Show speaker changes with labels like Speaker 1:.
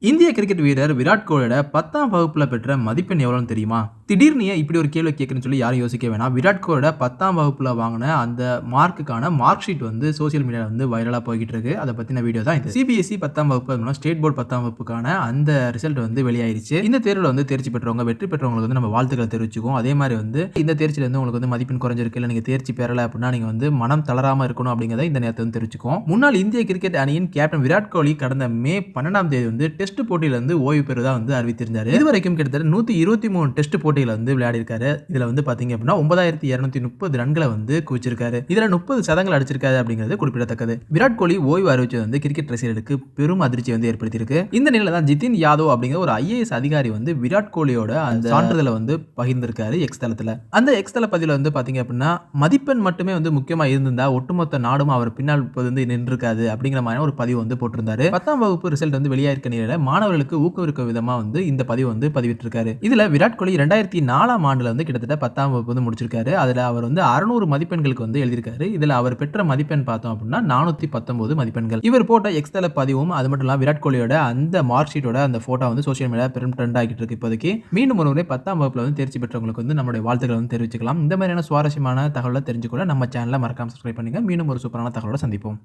Speaker 1: இந்திய கிரிக்கெட் வீரர் விராட் கோலியோட 10ஆம் வகுப்புல பெற்ற மதிப்பெண் எவ்வளவுன்னு தெரியுமா? திடீர்னு ஏன் இப்படி ஒரு கேள்வி கேட்கிறேன்னு சொல்லி யாரும் யோசிக்க வேணாம். விராட் கோலியோட 10ஆம் வகுப்புல வாங்குன அந்த மார்க்குக்கான மார்க் ஷீட் வந்து சோசியல் மீடியால வந்து வைரலா போய்க்கிட்டு இருக்கு. அத பத்தின வீடியோ தான் இது. சிபிஎஸ்இ 10ஆம் வகுப்பு அதுவும் ஸ்டேட் போர்ட் 10ஆம் வகுப்புக்கான அந்த ரிசல்ட் வந்து வெளியாயிருச்சு. இந்த தேர்வுல வந்து தேர்ச்சி பெற்றவங்க, வெற்றி பெற்றவங்களுக்கு வந்து நம்ம வாழ்த்துக்களை தெரிவிச்சுக்குவோம். அதே மாதிரி வந்து இந்த தேர்ச்சியில வந்து உங்களுக்கு வந்து மதிப்பெண் குறைஞ்சிருக்கு, இல்ல நீங்க தேர்ச்சி பெறல அப்படின்னா நீங்க வந்து மனம் தளராம இருக்கணும் அப்படிங்கறத இந்த நேரத்துல வந்து தெரிவிச்சுக்குவோம். முன்னாள் இந்திய கிரிக்கெட் அணியின் கேப்டன் விராட் கோலி கடந்த மே 12ஆம் தேதி வந்து டெஸ்ட் போட்டியில இருந்து ஓய்வு பெறுவதா வந்து அறிவித்திருந்தாரு. இதுவரைக்கும் கிட்டத்தட்ட 123 டெஸ்ட் போட்டியில வந்து விளையாடி இருக்காரு. இதுல வந்து பாத்தீங்க அப்படின்னா 9230 ரன்களை வந்து குவிச்சிருக்காரு. இதுல 30 சதங்கள் அடிச்சிருக்காரு அப்படிங்கிறது குறிப்பிடத்தக்கது. விராட் கோலி ஓய்வு அறிவிச்சது வந்து கிரிக்கெட் ரசிகர்களுக்கு பெரும் அதிர்ச்சி வந்து ஏற்படுத்தியிருக்கு. இந்த நிலையில தான் ஜிதின் யாதவ் அப்படிங்கிற ஒரு ஐஏஎஸ் அதிகாரி வந்து விராட் கோலியோட அந்த சான்றிதழை வந்து பகிர்ந்திருக்காரு எக்ஸ் தளத்துல. அந்த எக்ஸ் தள பதிவுல வந்து பாத்தீங்க அப்படின்னா மதிப்பெண் மட்டுமே வந்து முக்கியமா இருந்திருந்தா ஒட்டுமொத்த நாடும் அவர் பின்னால் வந்து நின்றுருக்காது அப்படிங்கிற மாதிரி ஒரு பதிவு வந்து போட்டிருந்தாரு. 10ஆம் வகுப்பு ரிசல்ட் வந்து வெளியாயிருக்க நிலையில மாணவர்களுக்கு ஊக்குவிக்க விதமா வந்து இந்த பதிவு வந்து பதிவிட்டிருக்காரு. இதுல விராட் கோலி 2004ஆம் ஆண்டுல வந்து கிட்டத்தட்ட 10ஆம் வகுப்பு வந்து முடிச்சிருக்காரு. அதுல அவர் வந்து 600 மதிப்பெண்களுக்கு வந்து எழுதியிருக்காரு. இதுல அவர் பெற்ற மதிப்பெண் பார்த்தோம் அப்படின்னா 419 மதிப்பெண்கள். இவர் போட்ட எக்ஸ் தள பதிவும் அது மட்டும் இல்லாம விராட் கோலியோட அந்த மார்க் ஷீட்டோட அந்த போட்டோ வந்து சோசியல் மீடியா பெரும் ட்ரெண்ட் ஆகிட்டு இருக்கு இப்போதைக்கு. மீண்டும் ஒரு முறை 10ஆம் வகுப்புல வந்து தேர்ச்சி பெற்றவங்களுக்கு வந்து நம்மளுடைய வாழ்த்துக்களை வந்து தெரிவிச்சுக்கலாம். இந்த மாதிரியான சுவாரஸ்யமான தகவலை தெரிஞ்சுக்கொள்ள நம்ம சேனலை மறக்காம சப்ஸ்கிரைப் பண்ணுங்க. மீண்டும் ஒரு சூப்பரான தகவலோட சந்திப்போம்.